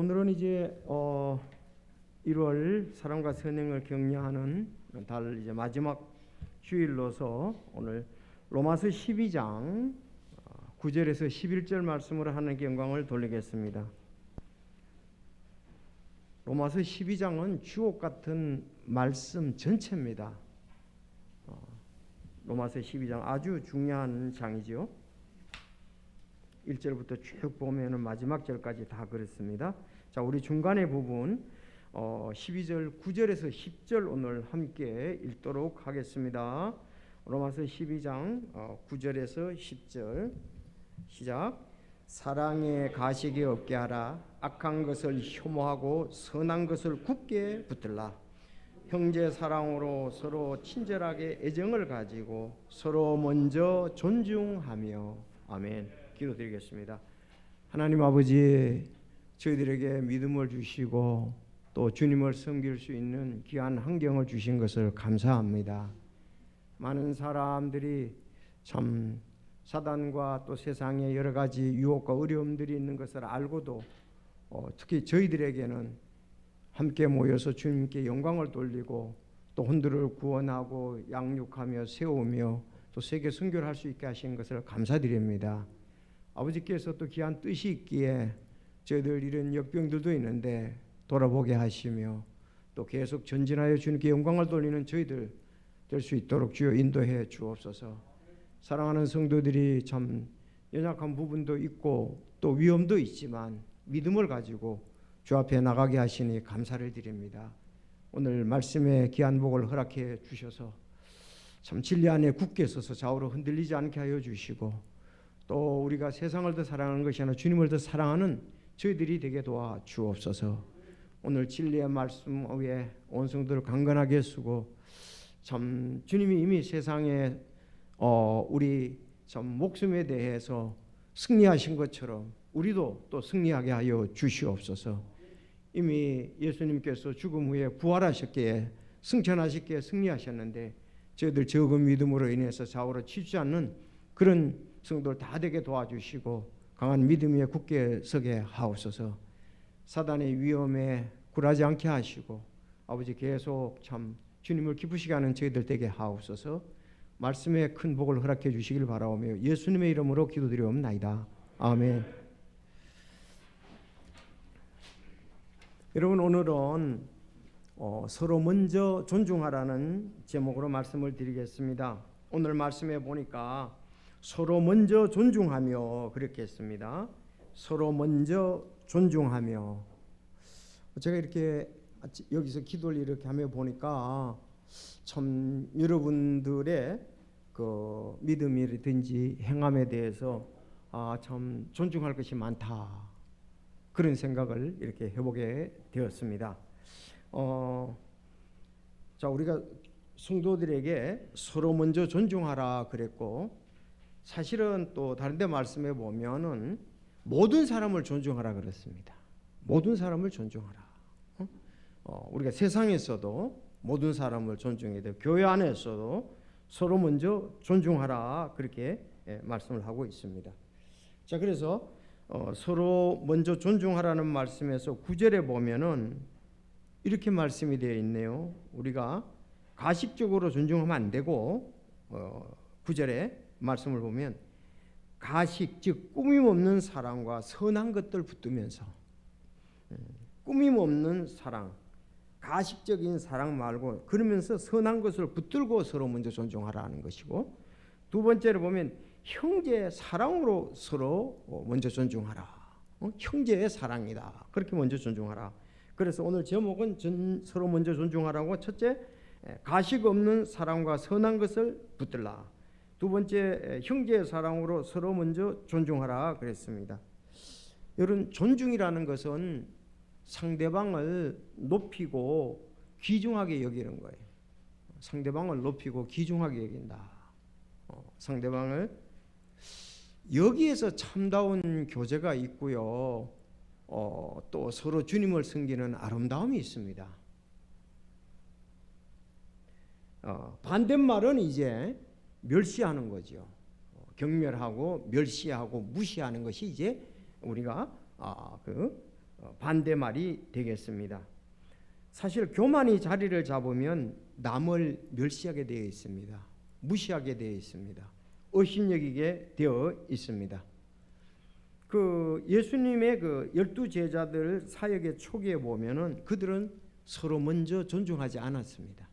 오늘은 이제 1월 사랑과 선행을 격려하는 달 이제 마지막 주일로서 오늘 로마서 12장 9절에서 11절 말씀으로 하나님께 영광을 돌리겠습니다. 로마서 12장은 주옥 같은 말씀 전체입니다. 로마서 12장 아주 중요한 장이죠. 1절부터 쭉 보면은 마지막 절까지 다 그렇습니다. 자, 우리 중간의 부분 12절 9절에서 10절 오늘 함께 읽도록 하겠습니다. 로마서 12장 9절에서 10절 시작. 사랑에 가식이 없게 하라. 악한 것을 혐오하고 선한 것을 굳게 붙들라. 형제 사랑으로 서로 친절하게 애정을 가지고 서로 먼저 존중하며. 아멘. 기도드리겠습니다. 하나님 아버지, 저희들에게 믿음을 주시고 또 주님을 섬길 수 있는 귀한 환경을 주신 것을 감사합니다. 많은 사람들이 참 사단과 또 세상에 여러 가지 유혹과 어려움들이 있는 것을 알고도 특히 저희들에게는 함께 모여서 주님께 영광을 돌리고 또 혼들을 구원하고 양육하며 세우며 또 세계 선교를 할 수 있게 하신 것을 감사드립니다. 아버지께서 또 귀한 뜻이 있기에 저희들 이런 역병들도 있는데 돌아보게 하시며 또 계속 전진하여 주님께 영광을 돌리는 저희들 될 수 있도록 주여 인도해 주옵소서. 사랑하는 성도들이 참 연약한 부분도 있고 또 위험도 있지만 믿음을 가지고 주 앞에 나가게 하시니 감사를 드립니다. 오늘 말씀의 귀한 복을 허락해 주셔서 참 진리 안에 굳게 서서 좌우로 흔들리지 않게 하여 주시고 또 우리가 세상을 더 사랑하는 것이 아니라 주님을 더 사랑하는 저희들이 되게 도와 주옵소서. 오늘 진리의 말씀 위에 온 성도를 강건하게 쓰고 참 주님이 이미 세상에 우리 참 목숨에 대해서 승리하신 것처럼 우리도 또 승리하게 하여 주시옵소서. 이미 예수님께서 죽음 후에 부활하셨기에 승천하셨기에 승리하셨는데 저희들 적은 믿음으로 인해서 좌우로 치지 않는 그런 성도들 다 되게 도와주시고 강한 믿음 위에 굳게 서게 하옵소서. 사단의 위험에 굴하지 않게 하시고 아버지 계속 참 주님을 기쁘시게 하는 저희들 되게 하옵소서. 말씀에 큰 복을 허락해 주시길 바라오며 예수님의 이름으로 기도드리옵나이다. 아멘. 여러분, 오늘은 서로 먼저 존중하라는 제목으로 말씀을 드리겠습니다. 오늘 말씀에 보니까 서로 먼저 존중하며 그렇게 했습니다. 서로 먼저 존중하며. 제가 이렇게 여기서 기도를 이렇게 하며 보니까 참 여러분들의 그 믿음이든지 행함에 대해서 참 존중할 것이 많다, 그런 생각을 이렇게 해보게 되었습니다. 자, 우리가 성도들에게 서로 먼저 존중하라 그랬고 사실은 또 다른 데 말씀해 보면은 모든 사람을 존중하라 그랬습니다. 모든 사람을 존중하라. 우리가 세상에서도 모든 사람을 존중해야 돼요. 교회 안에서도 서로 먼저 존중하라 그렇게 말씀을 하고 있습니다. 자, 그래서 서로 먼저 존중하라는 말씀에서 9절에 보면은 이렇게 말씀이 되어 있네요. 우리가 가식적으로 존중하면 안 되고 9절에 말씀을 보면 가식 즉 꾸밈 없는 사랑과 선한 것들 붙들면서, 꾸밈 없는 사랑, 가식적인 사랑 말고 그러면서 선한 것을 붙들고 서로 먼저 존중하라는 것이고, 두 번째로 보면 형제의 사랑으로 서로 먼저 존중하라. 형제의 사랑이다. 그렇게 먼저 존중하라. 그래서 오늘 제목은 서로 먼저 존중하라고, 첫째 가식 없는 사랑과 선한 것을 붙들라. 두 번째 형제의 사랑으로 서로 먼저 존중하라 그랬습니다. 여러분, 존중이라는 것은 상대방을 높이고 귀중하게 여기는 거예요. 상대방을 높이고 귀중하게 여긴다. 상대방을, 여기에서 참다운 교제가 있고요. 또 서로 주님을 섬기는 아름다움이 있습니다. 반대말은 이제 멸시하는 거죠. 경멸하고 멸시하고 무시하는 것이 이제 우리가 반대말이 되겠습니다. 사실 교만이 자리를 잡으면 남을 멸시하게 되어 있습니다. 무시하게 되어 있습니다. 의심여기게 되어 있습니다. 그 예수님의 그 12제자들 사역의 초기에 보면은 그들은 서로 먼저 존중하지 않았습니다.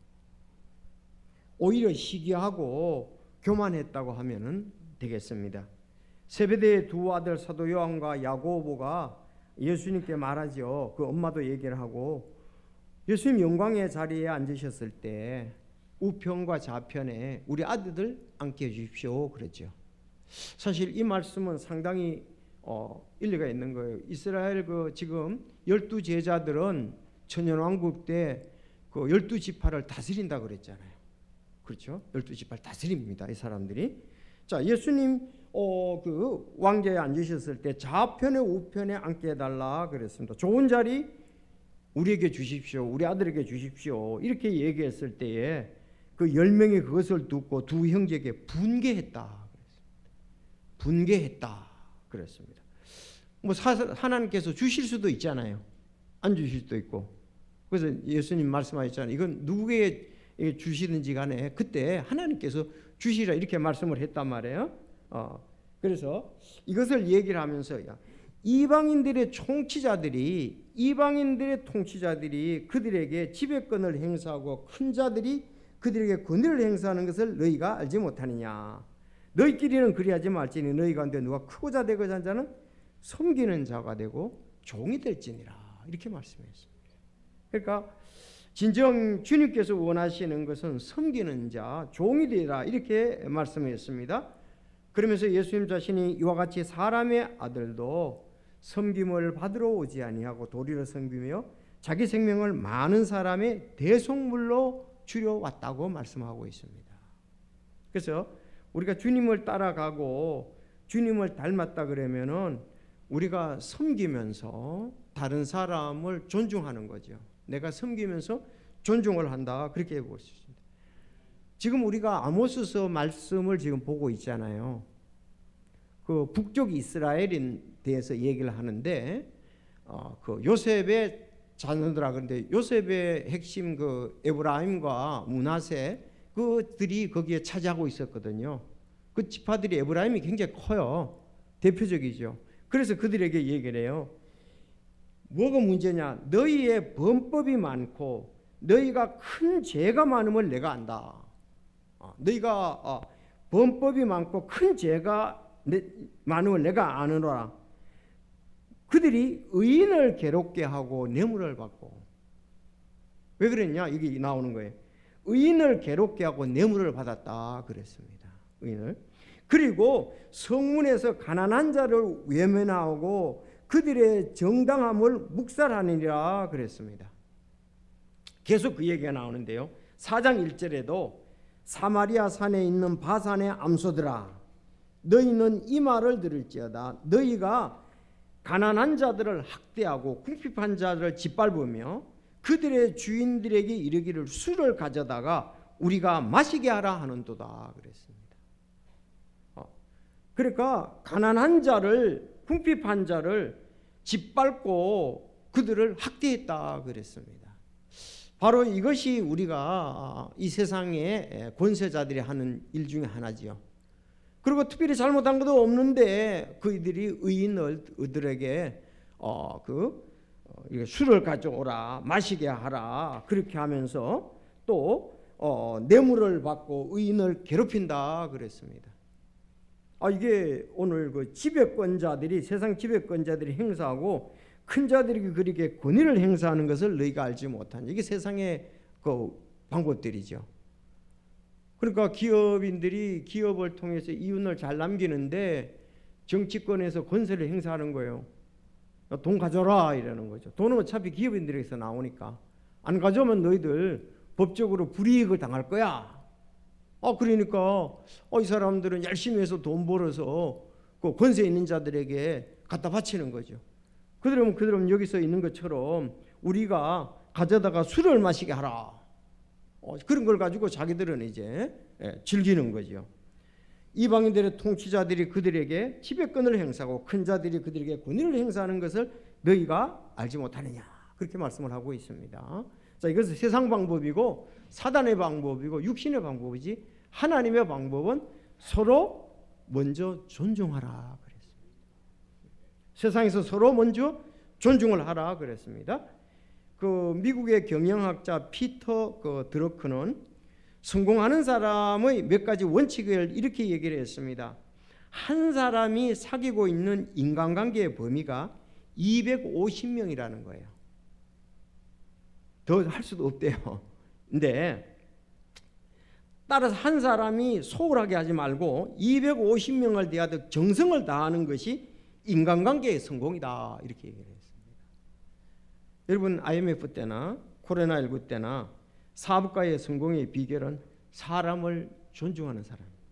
오히려 시기하고 교만했다고 하면은 되겠습니다. 세베대의 두 아들 사도 요한과 야고보가 예수님께 말하죠. 그 엄마도 얘기를 하고 예수님 영광의 자리에 앉으셨을 때 우편과 좌편에 우리 아들들 앉게 해주십시오 그랬죠. 사실 이 말씀은 상당히 일리가 있는 거예요. 이스라엘 그 지금 12제자들은 천년왕국 때 그 12지파를 다스린다 그랬잖아요. 그렇죠? 12지파를 다스립니다. 이 사람들이. 자, 예수님 그 왕좌에 앉으셨을 때 좌편에 우편에 앉게 해달라 그랬습니다. 좋은 자리 우리에게 주십시오. 우리 아들에게 주십시오. 이렇게 얘기했을 때에 그 10명이 그것을 듣고 두 형제에게 분개했다. 분개했다. 그랬습니다. 뭐 하나님께서 주실 수도 있잖아요. 안 주실 수도 있고. 그래서 예수님 말씀하셨잖아요. 이건 누구에게 주시든지 간에 그때 하나님께서 주시라 이렇게 말씀을 했단 말이에요. 그래서 이것을 얘기를 하면서요. 이방인들의 통치자들이 그들에게 지배권을 행사하고 큰 자들이 그들에게 권위를 행사하는 것을 너희가 알지 못하느냐. 너희끼리는 그리하지 말지니 너희 가운데 누가 크고자 되고자 한 자는 섬기는 자가 되고 종이 될지니라. 이렇게 말씀했습니다. 그러니까 진정 주님께서 원하시는 것은 섬기는 자, 종이 되라 이렇게 말씀했습니다. 그러면서 예수님 자신이 이와 같이 사람의 아들도 섬김을 받으러 오지 아니하고 도리를 섬기며 자기 생명을 많은 사람의 대속물로 주려 왔다고 말씀하고 있습니다. 그래서 우리가 주님을 따라가고 주님을 닮았다 그러면은 우리가 섬기면서 다른 사람을 존중하는 거죠. 내가 섬기면서 존중을 한다 그렇게 볼 수 있습니다. 지금 우리가 아모스서 말씀을 지금 보고 있잖아요. 그 북쪽 이스라엘에 대해서 얘기를 하는데 그 요셉의 자녀들아 그런데 요셉의 핵심 그 에브라임과 므낫세 그들이 거기에 차지하고 있었거든요. 그 지파들이 에브라임이 굉장히 커요. 대표적이죠. 그래서 그들에게 얘기를 해요. 뭐가 문제냐? 너희의 범법이 많고 너희가 큰 죄가 많음을 내가 안다. 너희가 범법이 많고 큰 죄가 많음을 내가 아느라 그들이 의인을 괴롭게 하고 뇌물을 받고 왜 그랬냐? 이게 나오는 거예요. 의인을 괴롭게 하고 뇌물을 받았다 그랬습니다. 의인을. 그리고 성문에서 가난한 자를 외면하고 그들의 정당함을 묵살하느니라 그랬습니다. 계속 그 얘기가 나오는데요. 4장 1절에도 사마리아 산에 있는 바산의 암소들아 너희는 이 말을 들을지어다. 너희가 가난한 자들을 학대하고 궁핍한 자들을 짓밟으며 그들의 주인들에게 이르기를 술을 가져다가 우리가 마시게 하라 하는도다 그랬습니다. 그러니까 가난한 자를 궁핍한 자를 짓밟고 그들을 학대했다 그랬습니다. 바로 이것이 우리가 이 세상의 권세자들이 하는 일 중에 하나지요. 그리고 특별히 잘못한 것도 없는데 그들이 의인들에게 술을 가져오라 마시게 하라 그렇게 하면서 또 뇌물을 받고 의인을 괴롭힌다 그랬습니다. 이게 오늘 그 지배권자들이 세상 지배권자들이 행사하고 큰 자들이 그렇게 권위를 행사하는 것을 너희가 알지 못한 이게 세상의 그 방법들이죠. 그러니까 기업인들이 기업을 통해서 이윤을 잘 남기는데 정치권에서 권세를 행사하는 거예요. 돈 가져라 이러는 거죠. 돈은 어차피 기업인들에게서 나오니까 안 가져오면 너희들 법적으로 불이익을 당할 거야. 그러니까 이 사람들은 열심히 해서 돈 벌어서 그 권세 있는 자들에게 갖다 바치는 거죠. 그들은 여기서 있는 것처럼 우리가 가져다가 술을 마시게 하라. 그런 걸 가지고 자기들은 이제 즐기는 거죠. 이방인들의 통치자들이 그들에게 지배권을 행사하고 큰 자들이 그들에게 권위를 행사하는 것을 너희가 알지 못하느냐 그렇게 말씀을 하고 있습니다. 자, 이것은 세상 방법이고 사단의 방법이고 육신의 방법이지 하나님의 방법은 서로 먼저 존중하라 그랬습니다. 세상에서 서로 먼저 존중을 하라 그랬습니다. 그 미국의 경영학자 피터 드러크는 성공하는 사람의 몇 가지 원칙을 이렇게 얘기를 했습니다. 한 사람이 사귀고 있는 인간관계의 범위가 250명이라는 거예요. 더 할 수도 없대요. 근데 따라서 한 사람이 소홀하게 하지 말고 250명을 대하여 정성을 다하는 것이 인간관계의 성공이다 이렇게 얘기를 했습니다. 여러분 IMF 때나 코로나19 때나 사업가의 성공의 비결은 사람을 존중하는 사람입니다.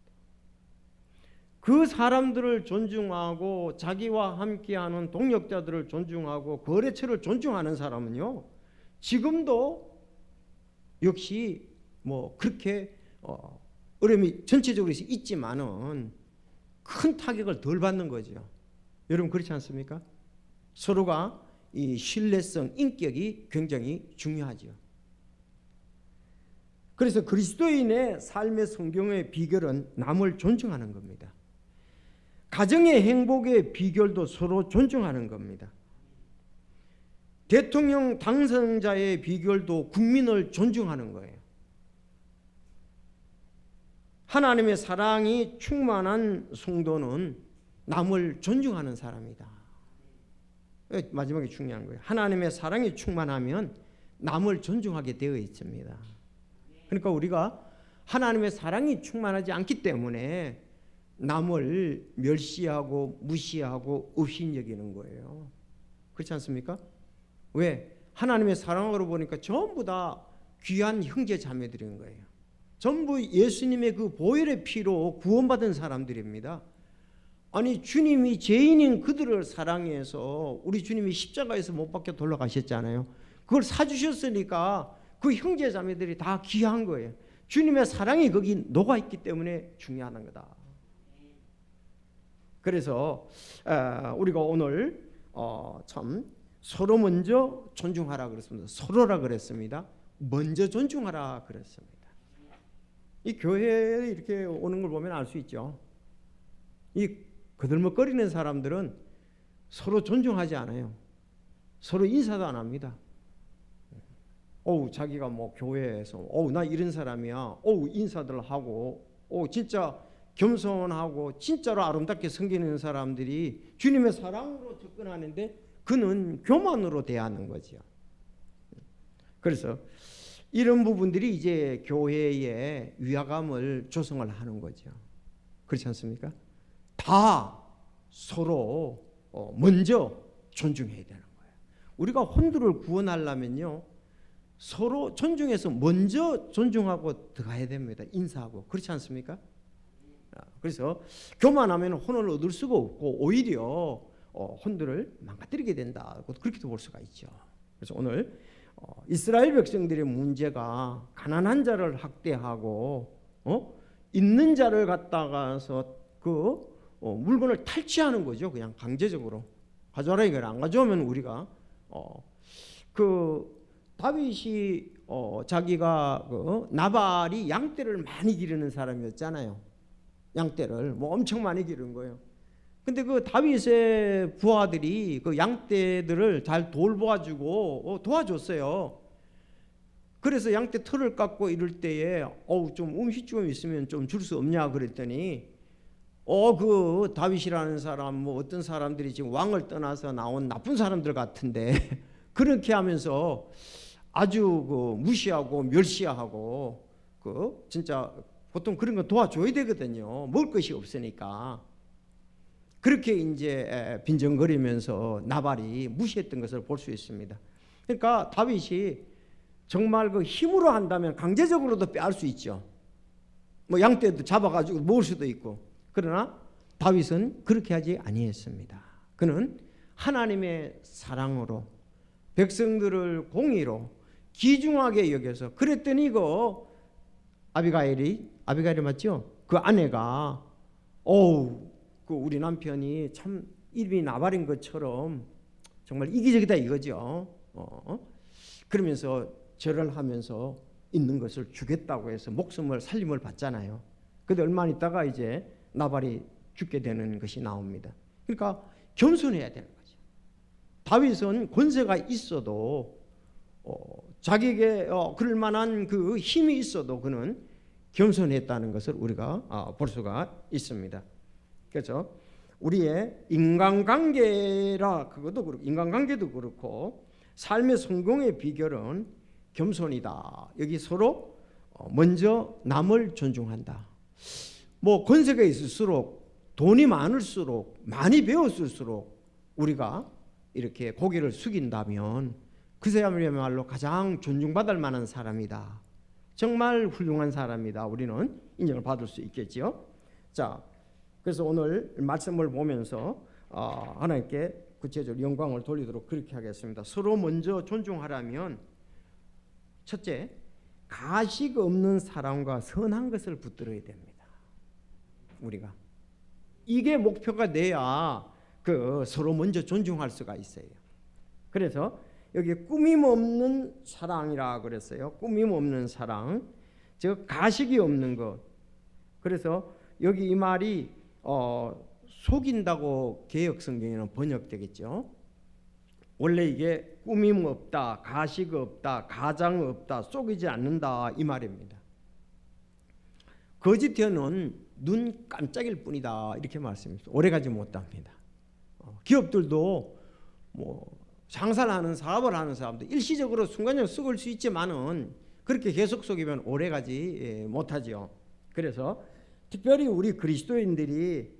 그 사람들을 존중하고 자기와 함께하는 동력자들을 존중하고 거래처를 존중하는 사람은요 지금도 역시 뭐 그렇게 어려움이 전체적으로 있지만은 큰 타격을 덜 받는 거죠. 여러분 그렇지 않습니까? 서로가 이 신뢰성, 인격이 굉장히 중요하죠. 그래서 그리스도인의 삶의 성경의 비결은 남을 존중하는 겁니다. 가정의 행복의 비결도 서로 존중하는 겁니다. 대통령 당선자의 비결도 국민을 존중하는 거예요. 하나님의 사랑이 충만한 성도는 남을 존중하는 사람이다. 마지막에 중요한 거예요. 하나님의 사랑이 충만하면 남을 존중하게 되어 있습니다. 그러니까 우리가 하나님의 사랑이 충만하지 않기 때문에 남을 멸시하고 무시하고 없인 여기는 거예요. 그렇지 않습니까? 왜? 하나님의 사랑으로 보니까 전부 다 귀한 형제 자매들인 거예요. 전부 예수님의 그 보혈의 피로 구원받은 사람들입니다. 아니 주님이 죄인인 그들을 사랑해서 우리 주님이 십자가에서 못 박혀 돌아가셨잖아요. 그걸 사주셨으니까 그 형제 자매들이 다 귀한 거예요. 주님의 사랑이 거기 녹아있기 때문에 중요한 거다. 그래서 우리가 오늘 참 서로 먼저 존중하라 그랬습니다. 서로라 그랬습니다. 먼저 존중하라 그랬습니다. 이 교회에 이렇게 오는 걸 보면 알 수 있죠. 이 거들먹거리는 사람들은 서로 존중하지 않아요. 서로 인사도 안 합니다. 자기가 뭐 교회에서 나 이런 사람이야. 인사들 하고 진짜 겸손하고 진짜로 아름답게 섬기는 사람들이 주님의 사랑으로 접근하는데 그는 교만으로 대하는 거죠. 그래서 이런 부분들이 이제 교회의 위화감을 조성을 하는 거죠. 그렇지 않습니까? 다 서로 먼저 존중해야 되는 거예요. 우리가 혼두를 구원하려면요 서로 존중해서 먼저 존중하고 들어가야 됩니다. 인사하고. 그렇지 않습니까? 그래서 교만하면 혼을 얻을 수가 없고 오히려 혼들을 망가뜨리게 된다. 그렇게도 볼 수가 있죠. 그래서 오늘 이스라엘 백성들의 문제가 가난한 자를 학대하고 있는 자를 갖다가서 그 물건을 탈취하는 거죠. 그냥 강제적으로 가져와라 이걸 안 가져오면 우리가 그 다윗이 자기가 나발이 양떼를 많이 기르는 사람이었잖아요. 양떼를 뭐 엄청 많이 기른 거예요. 근데 그 다윗의 부하들이 그 양떼들을 잘 돌봐주고 도와줬어요. 그래서 양떼 털을 깎고 이럴 때에 좀 음식점 있으면 좀 줄 수 없냐 그랬더니 그 다윗이라는 사람 뭐 어떤 사람들이 지금 왕을 떠나서 나온 나쁜 사람들 같은데 그렇게 하면서 아주 그 무시하고 멸시하고 그 진짜 보통 그런 거 도와줘야 되거든요. 먹을 것이 없으니까. 그렇게 이제 빈정거리면서 나발이 무시했던 것을 볼 수 있습니다. 그러니까 다윗이 정말 그 힘으로 한다면 강제적으로도 빼앗을 수 있죠. 뭐 양떼도 잡아가지고 먹을 수도 있고. 그러나 다윗은 그렇게 하지 아니했습니다. 그는 하나님의 사랑으로 백성들을 공의로 귀중하게 여겨서 그랬더니 아비가일이 맞죠? 그 아내가 그 우리 남편이 참 이름이 나발인 것처럼 정말 이기적이다 이거죠. 그러면서 절을 하면서 있는 것을 주겠다고 해서 목숨을 살림을 받잖아요. 근데 얼마 있다가 이제 나발이 죽게 되는 것이 나옵니다. 그러니까 겸손해야 되는 거죠. 다윗은 권세가 있어도 자기에게 그럴 만한 그 힘이 있어도 그는 겸손했다는 것을 우리가 볼 수가 있습니다. 그렇죠? 우리의 인간관계도 그렇고 삶의 성공의 비결은 겸손이다. 여기 서로 먼저 남을 존중한다. 뭐 권세가 있을수록 돈이 많을수록 많이 배웠을수록 우리가 이렇게 고개를 숙인다면 그 사람이야말로 가장 존중받을 만한 사람이다. 정말 훌륭한 사람이다. 우리는 인정을 받을 수 있겠죠. 자, 그래서 오늘 말씀을 보면서 하나님께 구체적으로 영광을 돌리도록 그렇게 하겠습니다. 서로 먼저 존중하려면 첫째, 가식 없는 사람과 선한 것을 붙들어야 됩니다. 우리가 이게 목표가 돼야 그 서로 먼저 존중할 수가 있어요. 그래서 여기 꾸밈 없는 사랑이라 그랬어요. 꾸밈 없는 사랑, 즉 가식이 없는 것. 그래서 여기 이 말이 속인다고 개역 성경에는 번역되겠죠. 원래 이게 꾸밈 없다, 가식 없다, 가장 없다, 속이지 않는다 이 말입니다. 거짓되어는 눈 깜짝일 뿐이다 이렇게 말씀합니다. 오래가지 못합니다. 기업들도 뭐 장사를 하는 사업을 하는 사람들 일시적으로 순간적으로 썩을 수 있지만은 그렇게 계속 속이면 오래가지 못하지요. 그래서 특별히 우리 그리스도인들이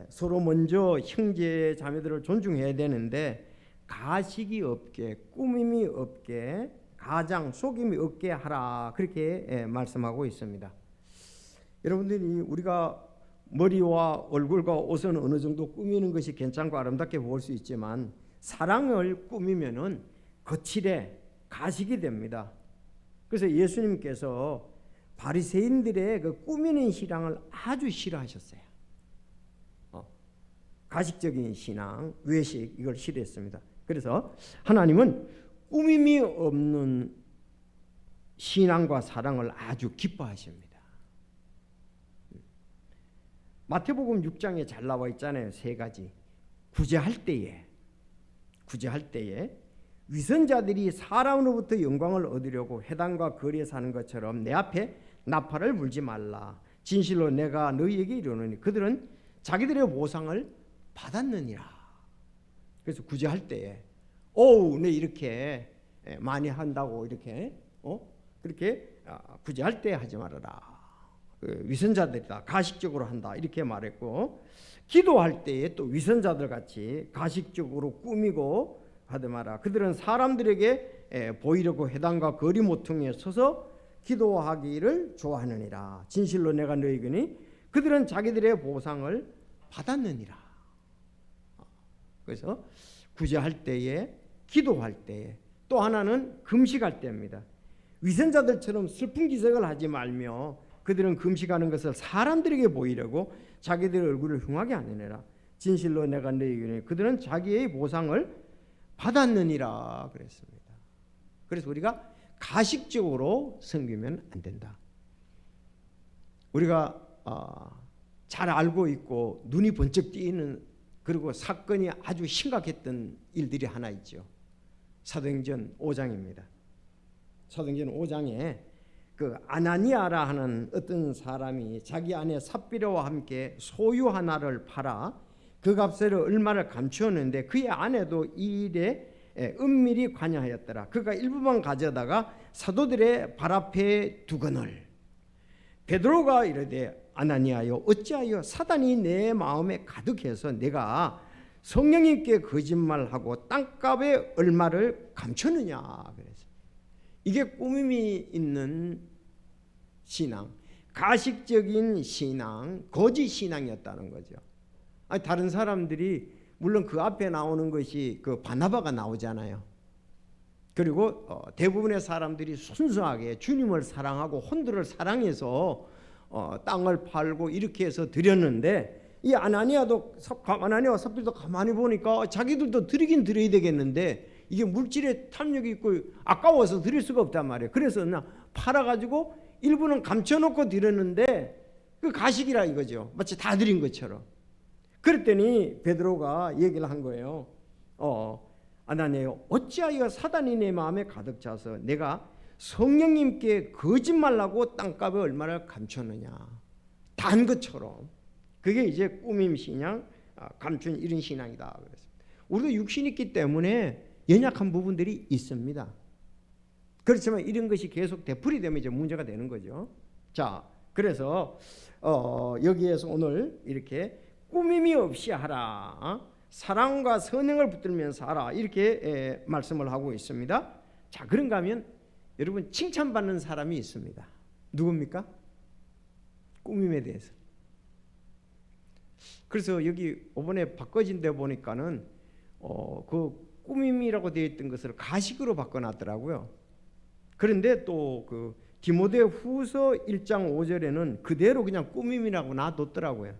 서로 먼저 형제 자매들을 존중해야 되는데 가식이 없게 꾸밈이 없게 가장 속임이 없게 하라 그렇게 말씀하고 있습니다. 여러분들이 우리가 머리와 얼굴과 옷은 어느 정도 꾸미는 것이 괜찮고 아름답게 보일 수 있지만 사랑을 꾸미면은 거칠에 가식이 됩니다. 그래서 예수님께서 바리새인들의 그 꾸미는 신앙을 아주 싫어하셨어요. 가식적인 신앙, 외식 이걸 싫어했습니다. 그래서 하나님은 꾸밈이 없는 신앙과 사랑을 아주 기뻐하십니다. 마태복음 6장에 잘 나와 있잖아요. 세 가지. 구제할 때에 위선자들이 사람으로부터 영광을 얻으려고 회당과 거리에 사는 것처럼 내 앞에 나팔을 불지 말라. 진실로 내가 너희에게 이르노니 그들은 자기들의 보상을 받았느니라. 그래서 구제할 때에 내 이렇게 많이 한다고 이렇게 그렇게 구제할 때 하지 말아라. 위선자들이다 가식적으로 한다 이렇게 말했고, 기도할 때에 또 위선자들 같이 가식적으로 꾸미고 하지 마라. 그들은 사람들에게 보이려고 회당과 거리 모퉁이에 서서 기도하기를 좋아하느니라. 진실로 내가 너희에게 이르노니 그들은 자기들의 보상을 받았느니라. 그래서 구제할 때에 기도할 때에 또 하나는 금식할 때입니다. 위선자들처럼 슬픈 기색을 하지 말며 그들은 금식하는 것을 사람들에게 보이려고 자기들의 얼굴을 흉하게 하느니라. 진실로 내가 너희에게 이르노니 그들은 자기의 보상을 받았느니라 그랬습니다. 그래서 우리가 가식적으로 섬기면 안 된다. 우리가 잘 알고 있고 눈이 번쩍 띄는 그리고 사건이 아주 심각했던 일들이 하나 있죠. 사도행전 5장입니다. 사도행전 5장에 그 아나니아라 하는 어떤 사람이 자기 아내 삽비라와 함께 소유 하나를 팔아 그 값을 얼마를 감추었는데 그의 아내도 이 일에 은밀히 관여하였더라. 그가 일부만 가져다가 사도들의 발 앞에 두거늘. 베드로가 이르되 아나니아여 어찌하여 사단이 내 마음에 가득해서 내가 성령님께 거짓말하고 땅값의 얼마를 감추느냐. 그래서 이게 꾸밈이 있는 신앙, 가식적인 신앙, 거짓 신앙이었다는 거죠. 아니, 다른 사람들이 물론 그 앞에 나오는 것이 그 바나바가 나오잖아요. 그리고 대부분의 사람들이 순수하게 주님을 사랑하고 혼들을 사랑해서 땅을 팔고 이렇게 해서 드렸는데 이 아나니아와 삽비라도 가만히 보니까 자기들도 드리긴 드려야 되겠는데 이게 물질에 탐욕이 있고 아까워서 드릴 수가 없단 말이에요. 그래서 그냥 팔아가지고 일부는 감춰놓고 드렸는데 그 가식이라 이거죠. 마치 다 드린 것처럼. 그랬더니 베드로가 얘기를 한 거예요. 아나니아여, 어찌하여 사단이 내 마음에 가득 차서 내가 성령님께 거짓말하고 땅값에 얼마를 감췄느냐. 다 한 것처럼. 그게 이제 꾸밈 신앙, 감춘 이런 신앙이다. 그랬습니다. 우리도 육신이 있기 때문에 연약한 부분들이 있습니다. 그렇지만 이런 것이 계속 되풀이되면 이제 문제가 되는 거죠. 자, 그래서 여기에서 오늘 이렇게 꾸밈이 없이 하라, 사랑과 선행을 붙들면서 하라, 이렇게 말씀을 하고 있습니다. 자, 그런가 하면 여러분 칭찬받는 사람이 있습니다. 누굽니까? 꾸밈에 대해서. 그래서 여기 이번에 바꿔진 데 보니까는 그 꾸밈이라고 되어 있던 것을 가식으로 바꿔놨더라고요. 그런데 또 그 디모데후서 1장 5절에는 그대로 그냥 꾸밈이라고 놔뒀더라고요.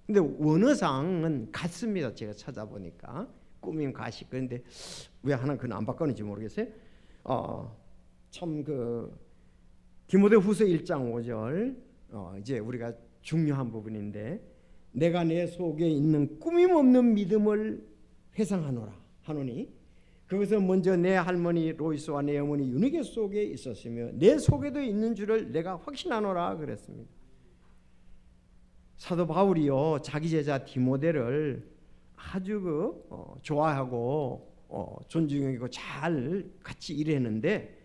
근데 원어상은 같습니다. 제가 찾아보니까 꾸밈, 가식. 그런데 왜 하나 그건 안 바꿨는지 모르겠어요. 참 그 디모데후서 1장 5절 이제 우리가 중요한 부분인데, 내가 내 속에 있는 꾸밈 없는 믿음을 회상하노라 하노니 그것은 먼저 내 할머니 로이스와 내 어머니 유니게 속에 있었으며 내 속에도 있는 줄을 내가 확신하노라 그랬습니다. 사도 바울이요, 자기 제자 디모데를 아주 좋아하고 존중하고 잘 같이 일했는데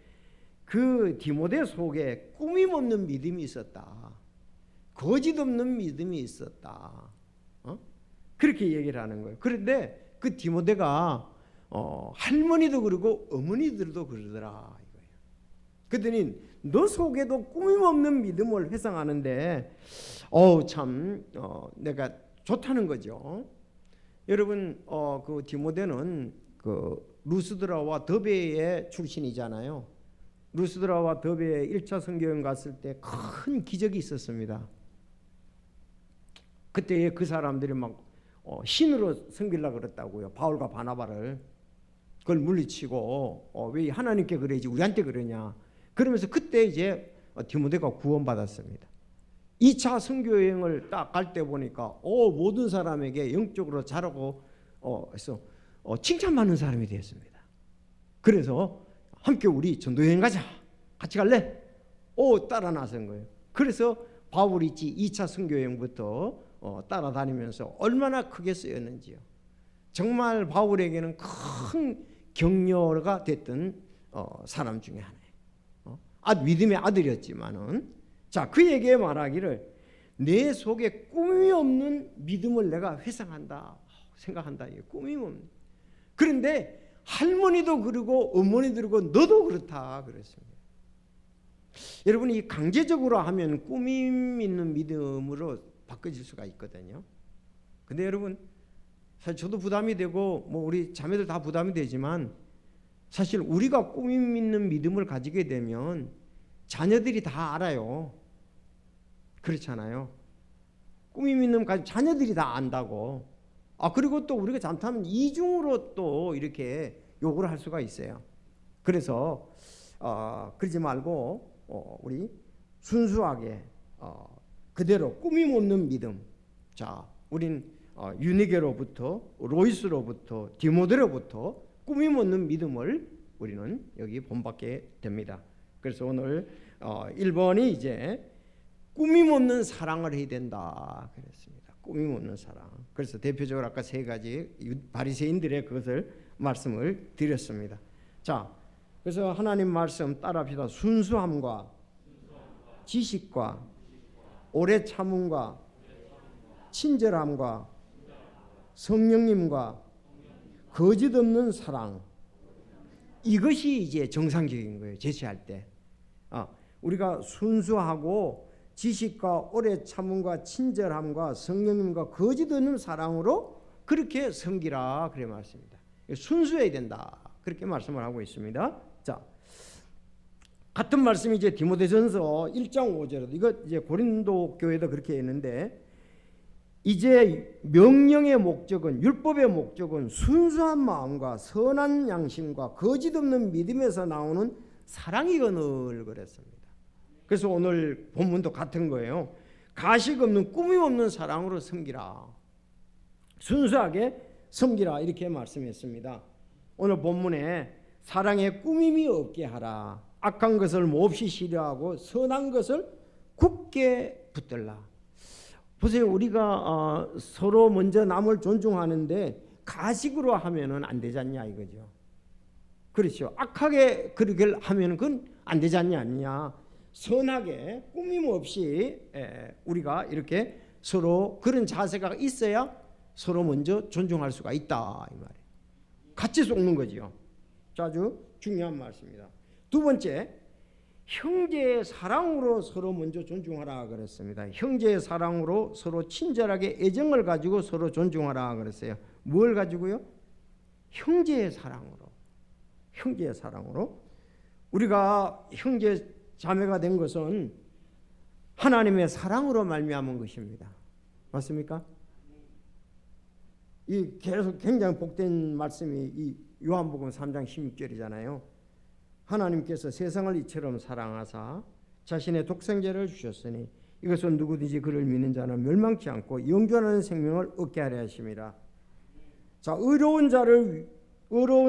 그 디모데 속에 꾸밈 없는 믿음이 있었다. 거짓 없는 믿음이 있었다. 그렇게 얘기를 하는 거예요. 그런데 그 디모데가 할머니도 그러고 어머니들도 그러더라 이거예요. 그랬더니 너 속에도 꾸밈 없는 믿음을 회상하는데 참 내가 좋다는 거죠. 여러분 그 디모데는 그 루스드라와 더베의 출신이잖아요. 루스드라와 더베에 1차 선교여행 갔을 때 큰 기적이 있었습니다. 그때 그 사람들이 막 신으로 섬기려고 그랬다고요. 바울과 바나바를. 그걸 물리치고 왜 하나님께 그러지 우리한테 그러냐. 그러면서 그때 이제 디모데가 구원받았습니다. 2차 선교여행을 딱 갈 때 보니까 모든 사람에게 영적으로 자라고 해서 칭찬받는 사람이 되었습니다. 그래서 함께 우리 전도여행 가자. 같이 갈래? 따라 나선 거예요. 그래서 바울이 2차 선교여행부터 따라다니면서 얼마나 크게 쓰였는지요. 정말 바울에게는 큰 격려가 됐던 사람 중에 하나예요. 믿음의 아들이었지만은, 자, 그에게 말하기를 내 속에 꿈이 없는 믿음을 내가 회상한다, 생각한다. 이게 꿈이 없는. 그런데 할머니도 그러고 어머니도 그러고 너도 그렇다 그랬습니다. 여러분, 이 강제적으로 하면 꾸밈 있는 믿음으로 바꿔질 수가 있거든요. 근데 여러분, 사실 저도 부담이 되고 뭐 우리 자매들 다 부담이 되지만 사실 우리가 꾸밈 있는 믿음을 가지게 되면 자녀들이 다 알아요. 그렇잖아요. 꾸밈 있는 자녀들이 다 안다고. 그리고 또 우리가 잘못하면 이중으로 또 이렇게 요구를 할 수가 있어요. 그래서 그러지 말고 우리 순수하게 그대로 꾸밈 없는 믿음. 자, 우린 유니게로부터 로이스로부터 디모데로부터 꾸밈 없는 믿음을 우리는 여기 본받게 됩니다. 그래서 오늘 1번이 이제 꾸밈 없는 사랑을 해야 된다 그랬습니다. 꾸밈 없는 사랑. 그래서 대표적으로 아까 세 가지 바리새인들의 그것을 말씀을 드렸습니다. 자, 그래서 하나님 말씀 따라합시다. 순수함과 지식과 오래 참음과 친절함과 성령님과 거짓 없는 사랑, 이것이 이제 정상적인 거예요. 제시할 때 우리가 순수하고 지식과 오래 참음과 친절함과 성령님과 거짓 없는 사랑으로 그렇게 섬기라 그래 말씀입니다. 순수해야 된다 그렇게 말씀을 하고 있습니다. 자, 같은 말씀이 이제 디모데전서 1장 5절에도, 이거 이제 고린도 교회도 그렇게 했는데 이제 명령의 목적은, 율법의 목적은 순수한 마음과 선한 양심과 거짓 없는 믿음에서 나오는 사랑이거늘 그랬습니다. 그래서 오늘 본문도 같은 거예요. 가식 없는 꾸밈 없는 사랑으로 섬기라. 순수하게 섬기라 이렇게 말씀했습니다. 오늘 본문에 사랑에 꾸밈이 없게 하라. 악한 것을 몹시 싫어하고 선한 것을 굳게 붙들라. 보세요. 우리가 서로 먼저 남을 존중하는데 가식으로 하면은 안 되지 않냐 이거죠. 그렇죠. 악하게 그렇게 하면은 그건 안 되지 않냐. 선하게 꾸밈 없이 우리가 이렇게 서로 그런 자세가 있어야 서로 먼저 존중할 수가 있다 이 말이에요. 같이 쏟는 거죠. 아주 중요한 말씀입니다. 두 번째, 형제의 사랑으로 서로 먼저 존중하라 그랬습니다. 형제의 사랑으로 서로 친절하게 애정을 가지고 서로 존중하라 그랬어요. 뭘 가지고요? 형제의 사랑으로. 형제의 사랑으로. 우리가 형제 자매가 된 것은 하나님의 사랑으로 말미암은 것입니다. 맞습니까? 이 계속 굉장히 복된 말씀이 이 요한복음 3장 16절이잖아요. 하나님께서 세상을 이처럼 사랑하사 자신의 독생자를 주셨으니 이것은 누구든지 그를 믿는 자는 멸망치 않고 영존하는 생명을 얻게 하려 하심이라. 자, 의로운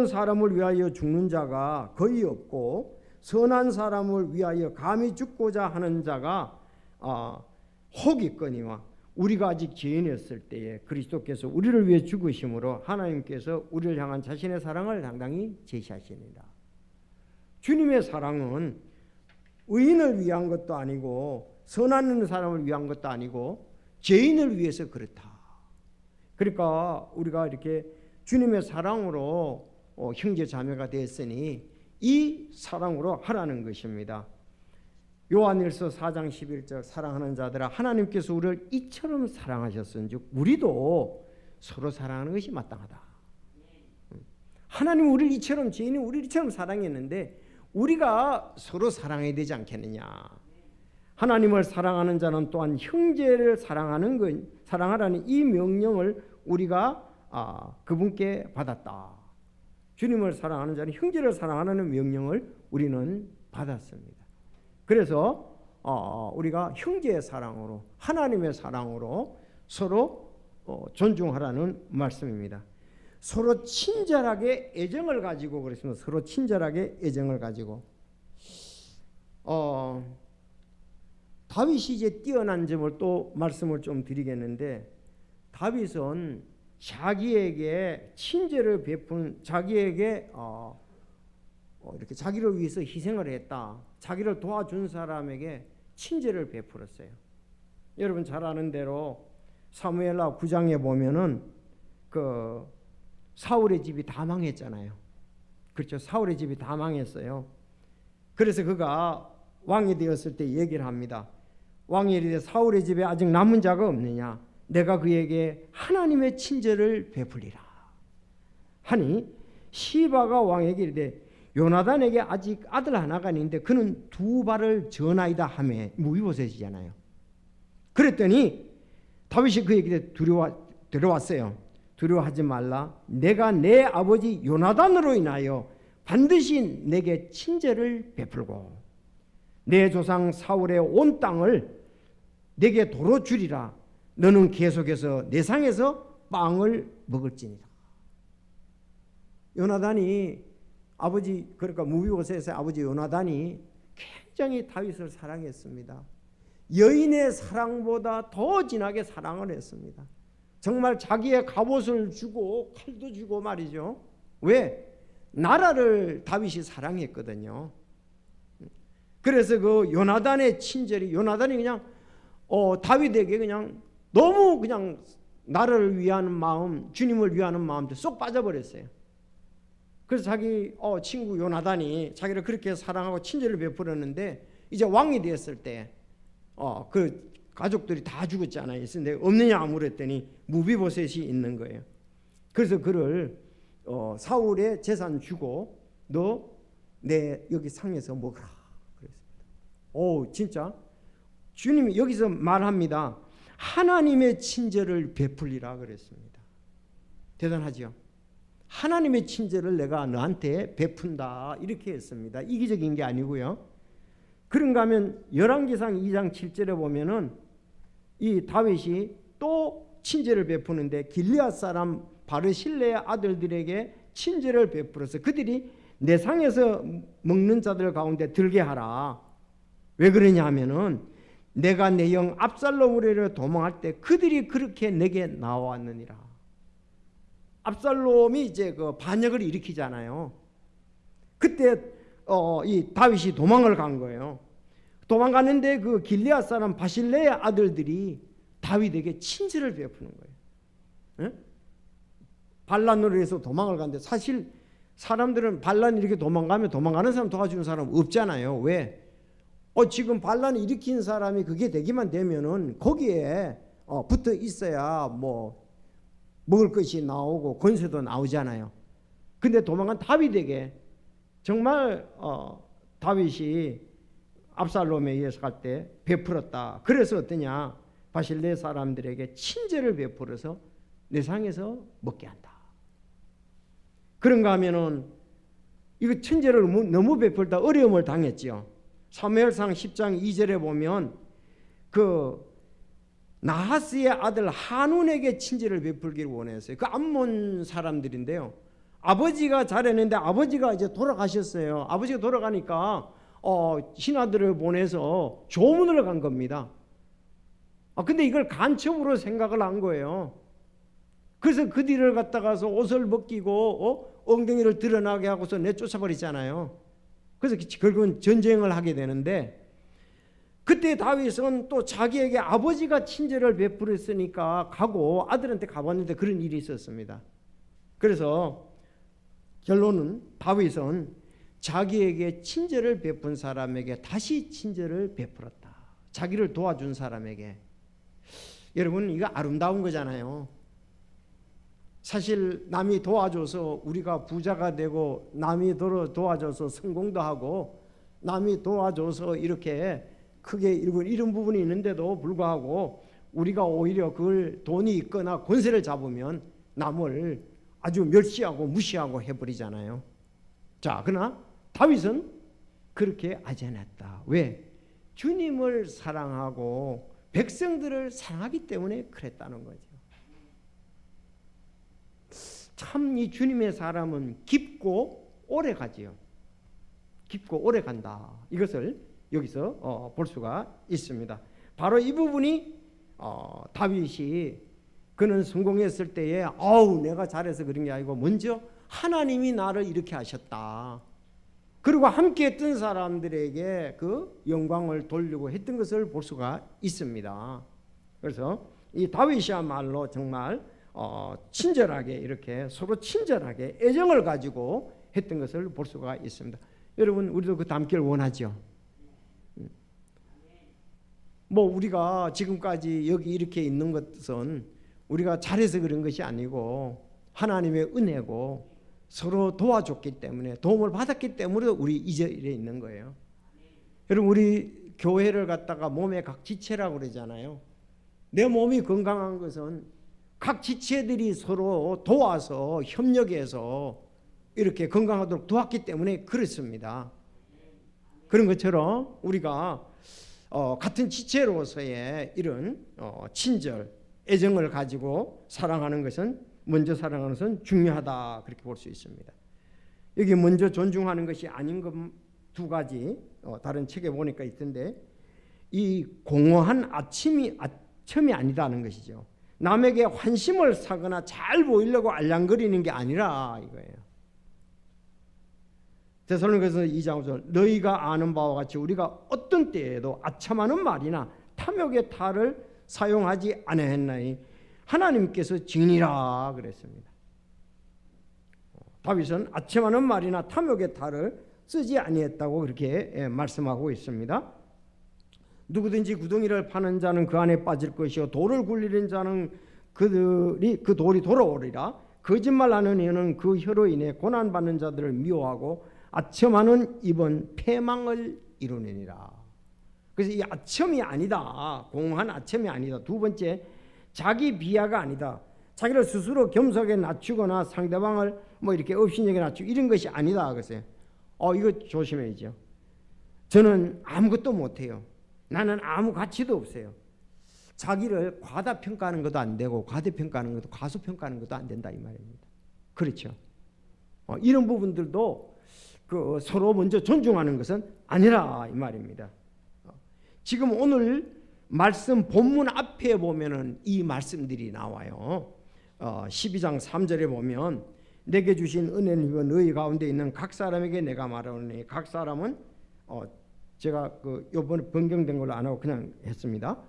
사람을 위하여 죽는 자가 거의 없고 선한 사람을 위하여 감히 죽고자 하는 자가 혹 있거니와 우리가 아직 죄인이었을 때에 그리스도께서 우리를 위해 죽으심으로 하나님께서 우리를 향한 자신의 사랑을 당당히 제시하시니라. 주님의 사랑은 의인을 위한 것도 아니고 선한 사람을 위한 것도 아니고 죄인을 위해서 그렇다. 그러니까 우리가 이렇게 주님의 사랑으로 형제 자매가 됐으니 이 사랑으로 하라는 것입니다. 요한일서 4장 11절 사랑하는 자들아 하나님께서 우리를 이처럼 사랑하셨은즉 우리도 서로 사랑하는 것이 마땅하다. 하나님 우리를 이처럼 죄인이 우리를 이처럼 사랑했는데 우리가 서로 사랑해야 되지 않겠느냐. 하나님을 사랑하는 자는 또한 형제를 사랑하라는 이 명령을 우리가 그분께 받았다. 주님을 사랑하는 자는 형제를 사랑하라는 명령을 우리는 받았습니다. 그래서 우리가 형제의 사랑으로 하나님의 사랑으로 서로 존중하라는 말씀입니다. 서로 친절하게 애정을 가지고 그랬습니다. 서로 친절하게 애정을 가지고 다윗이 이제 뛰어난 점을 또 말씀을 좀 드리겠는데 다윗은 자기에게 친절을 베푼 자기에게 이렇게 자기를 위해서 희생을 했다. 자기를 도와준 사람에게 친절을 베풀었어요. 여러분 잘 아는 대로 사무엘하 9장에 보면은 그 사울의 집이 다 망했잖아요. 그렇죠. 사울의 집이 다 망했어요. 그래서 그가 왕이 되었을 때 얘기를 합니다. 왕이 이르되 사울의 집에 아직 남은 자가 없느냐? 내가 그에게 하나님의 친절을 베풀리라 하니 시바가 왕에게 이르되 요나단에게 아직 아들 하나가 있는데 그는 두 발을 전하이다 하며 무비보셋이잖아요. 그랬더니 다윗이 그에게 들어왔어요. 두려워하지 말라. 내가 내 아버지 요나단으로 인하여 반드시 내게 친절을 베풀고 내 조상 사울의 온 땅을 내게 도로 주리라. 너는 계속해서 내 상에서 빵을 먹을지니라. 요나단이 아버지 그러니까 무비보셋의 아버지 요나단이 굉장히 다윗을 사랑했습니다. 여인의 사랑보다 더 진하게 사랑을 했습니다. 정말 자기의 갑옷을 주고 칼도 주고 말이죠. 왜? 나라를 다윗이 사랑했거든요. 그래서 그 요나단의 친절이 요나단이 그냥 다윗에게 그냥 너무 그냥 나라를 위하는 마음, 주님을 위하는 마음도 쏙 빠져버렸어요. 그래서 자기 친구 요나단이 자기를 그렇게 사랑하고 친절을 베풀었는데 이제 왕이 되었을 때 그 가족들이 다 죽었잖아요. 근데 없느냐 물었더니 무비보셋이 있는 거예요. 그래서 그를 사울의 재산 주고 너 내 여기 상에서 먹으라 그랬습니다. 오 진짜 주님이 여기서 말합니다. 하나님의 친절을 베풀리라 그랬습니다. 대단하죠? 하나님의 친절을 내가 너한테 베푼다 이렇게 했습니다. 이기적인 게 아니고요. 그런가 하면 열왕기상 2장 7절에 보면은 이 다윗이 또 친절을 베푸는데 길리앗 사람 바르실레의 아들들에게 친절을 베풀어서 그들이 내 상에서 먹는 자들 가운데 들게 하라. 왜 그러냐 하면은 내가 내 영 압살롬으로 도망할 때 그들이 그렇게 내게 나왔느니라. 압살롬이 이제 그 반역을 일으키잖아요. 그때 이 다윗이 도망을 간 거예요. 도망가는데 그 길리앗 사람 바실레의 아들들이 다윗에게 친절을 베푸는 거예요. 예? 반란으로 해서 도망을 갔는데 사실 사람들은 반란 이렇게 도망가면 도망가는 사람 도와주는 사람 없잖아요. 왜? 지금 반란을 일으킨 사람이 그게 되기만 되면은 거기에 붙어 있어야 뭐 먹을 것이 나오고 권세도 나오잖아요. 근데 도망간 다윗에게 정말 다윗이 압살롬에 의해서 갈 때 베풀었다. 그래서 어떠냐? 바실레 사람들에게 친절을 베풀어서 내 상에서 먹게 한다. 그런가 하면은 이거 친절을 너무 베풀다 어려움을 당했죠. 사무엘상 10장 2절에 보면 그 나하스의 아들 한운에게 친절을 베풀기를 원했어요. 그 암몬 사람들인데요. 아버지가 잘했는데 아버지가 이제 돌아가셨어요. 아버지가 돌아가니까 신하들을 보내서 조문을 간 겁니다. 근데 이걸 간첩으로 생각을 한 거예요. 그래서 그 뒤를 갔다가서 옷을 벗기고 엉덩이를 드러나게 하고서 내쫓아버리잖아요. 그래서 결국은 전쟁을 하게 되는데 그때 다윗은 또 자기에게 아버지가 친절을 베풀었으니까 가고 아들한테 가봤는데 그런 일이 있었습니다. 그래서 결론은 다윗은 자기에게 친절을 베푼 사람에게 다시 친절을 베풀었다. 자기를 도와준 사람에게. 여러분 이거 아름다운 거잖아요. 사실 남이 도와줘서 우리가 부자가 되고 남이 도와줘서 성공도 하고 남이 도와줘서 이렇게 크게 이런 부분이 있는데도 불구하고 우리가 오히려 그걸 돈이 있거나 권세를 잡으면 남을 아주 멸시하고 무시하고 해버리잖아요. 자, 그러나 다윗은 그렇게 하지 않았다. 왜? 주님을 사랑하고 백성들을 사랑하기 때문에 그랬다는 거죠. 참 이 주님의 사람은 깊고 오래 가지요. 깊고 오래 간다. 이것을 여기서 볼 수가 있습니다. 바로 이 부분이 다윗이 그는 성공했을 때에 내가 잘해서 그런 게 아니고 먼저 하나님이 나를 이렇게 하셨다. 그리고 함께 했던 사람들에게 그 영광을 돌리고 했던 것을 볼 수가 있습니다. 그래서 이 다윗이야말로 정말 친절하게 이렇게 서로 친절하게 애정을 가지고 했던 것을 볼 수가 있습니다. 여러분 우리도 그 닮기를 원하죠. 뭐 우리가 지금까지 여기 이렇게 있는 것은 우리가 잘해서 그런 것이 아니고 하나님의 은혜고 서로 도와줬기 때문에 도움을 받았기 때문에 우리 이 자리에 있는 거예요. 여러분 우리 교회를 갖다가 몸의 각 지체라고 그러잖아요. 내 몸이 건강한 것은 각 지체들이 서로 도와서 협력해서 이렇게 건강하도록 도왔기 때문에 그렇습니다. 그런 것처럼 우리가 같은 지체로서의 이런 친절, 애정을 가지고 사랑하는 것은 먼저 사랑하는 것은 중요하다 그렇게 볼 수 있습니다. 여기 먼저 존중하는 것이 아닌 것 두 가지 다른 책에 보니까 있던데 이 공허한 아첨이 아니다는 것이죠. 남에게 환심을 사거나 잘 보이려고 알랑거리는 게 아니라 이거예요. 데살로니가서 2장 5절 너희가 아는 바와 같이 우리가 어떤 때에도 아첨하는 말이나 탐욕의 탈을 사용하지 아니했나니 하나님께서 증인이라 그랬습니다. 다윗은 아첨하는 말이나 탐욕의 탈을 쓰지 아니했다고 그렇게 말씀하고 있습니다. 누구든지 구덩이를 파는 자는 그 안에 빠질 것이요 돌을 굴리는 자는 그 돌이 돌아오리라. 거짓말하는 이는 그 혀로 인해 고난받는 자들을 미워하고 아첨하는 입은 패망을 이루느니라. 그래서 이 아첨이 아니다. 공한 아첨이 아니다. 두 번째, 자기 비하가 아니다. 자기를 스스로 겸손하게 낮추거나 상대방을 뭐 이렇게 업신여겨 낮추고 이런 것이 아니다. 그랬어요. 이거 조심해야죠. 저는 아무것도 못해요. 나는 아무 가치도 없어요. 자기를 과다평가하는 것도 안 되고 과대평가하는 것도 과소평가하는 것도 안 된다 이 말입니다. 그렇죠. 이런 부분들도 그 서로 먼저 존중하는 것은 아니라 이 말입니다. 지금 오늘 말씀 본문 앞에 보면은 이 말씀들이 나와요. 12장 3절에 보면 내게 주신 은혜는 너희 가운데 있는 각 사람에게 내가 말하노니, 각 사람은 제가 그 요번에 변경된 걸로 안 하고 그냥 했습니다.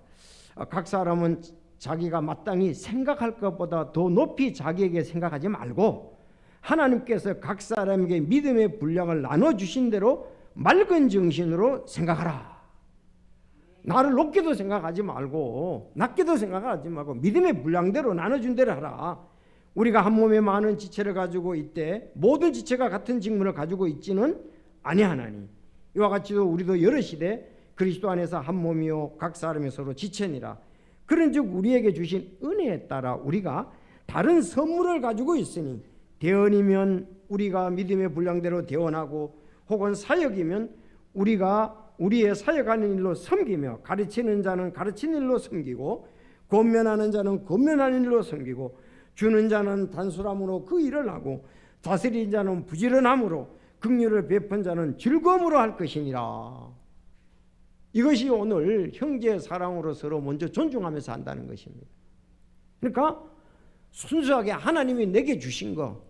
각 사람은 자기가 마땅히 생각할 것보다 더 높이 자기에게 생각하지 말고 하나님께서 각 사람에게 믿음의 분량을 나눠주신 대로 맑은 정신으로 생각하라. 나를 높게도 생각하지 말고 낮게도 생각하지 말고 믿음의 분량대로 나눠준 대로 하라. 우리가 한 몸에 많은 지체를 가지고 있되 모든 지체가 같은 직분을 가지고 있지는 아니하나니 이와 같이도 우리도 여러 시대 그리스도 안에서 한 몸이요 각 사람이 서로 지체니라. 그런즉 우리에게 주신 은혜에 따라 우리가 다른 선물을 가지고 있으니 대언이면 우리가 믿음의 분량대로 대언하고 혹은 사역이면 우리가 우리의 사역하는 일로 섬기며 가르치는 자는 가르치는 일로 섬기고 권면하는 자는 권면하는 일로 섬기고 주는 자는 단순함으로 그 일을 하고 다스리는 자는 부지런함으로 긍휼을 베푼 자는 즐거움으로 할 것이니라. 이것이 오늘 형제의 사랑으로 서로 먼저 존중하면서 한다는 것입니다. 그러니까 순수하게 하나님이 내게 주신 거,